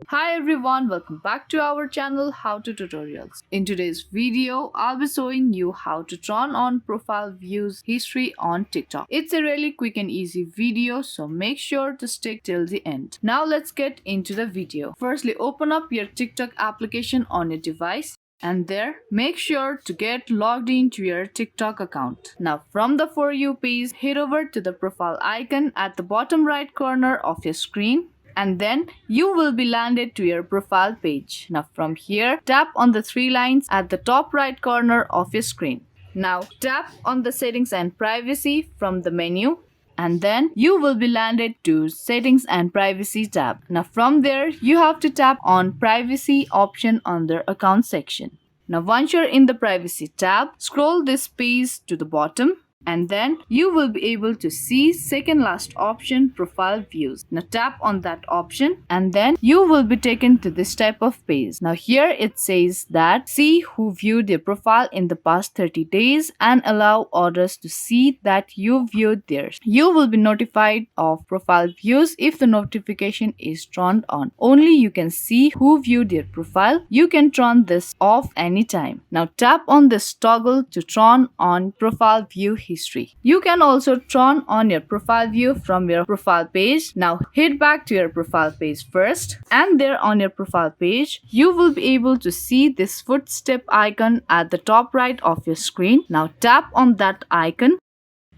Hi everyone, welcome back to our channel How to Tutorials. In today's video, I'll be showing you how to turn on profile views history on TikTok. It's a really quick and easy video, so make sure to stick till the end. Now let's get into the video. Firstly, open up your TikTok application on your device. And there, make sure to get logged into your TikTok account. Now from the For You page, head over to the profile icon at the bottom right corner of your screen. And then you will be landed to your profile page. Now from here, tap on the three lines at the top right corner of your screen. Now tap on the settings and privacy from the menu. And then you will be landed to settings and privacy tab. Now from there, you have to tap on privacy option under account section. Now once you're in the privacy tab, scroll this page to the bottom. And then you will be able to see second last option, profile views. Now tap on that option and then you will be taken to this type of page. Now here it says that see who viewed your profile in the past 30 days and allow others to see that you viewed theirs. You will be notified of profile views if the notification is turned on. Only you can see who viewed your profile. You can turn this off anytime. Now tap on this toggle to turn on profile view history. You can also turn on your profile view from your profile page. Now head back to your profile page first, and there on your profile page you will be able to see this footstep icon at the top right of your screen. Now tap on that icon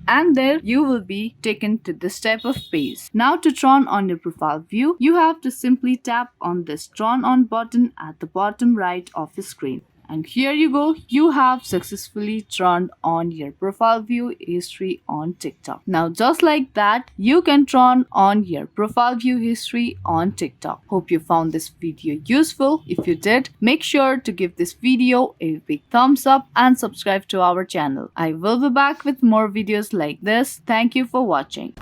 and there you will be taken to this type of page. Now to turn on your profile view, you have to simply tap on this turn on button at the bottom right of your screen. And here you go, you have successfully turned on your profile view history on TikTok. Now just like that, you can turn on your profile view history on TikTok. Hope you found this video useful. If you did, make sure to give this video a big thumbs up and subscribe to our channel. I will be back with more videos like this. Thank you for watching.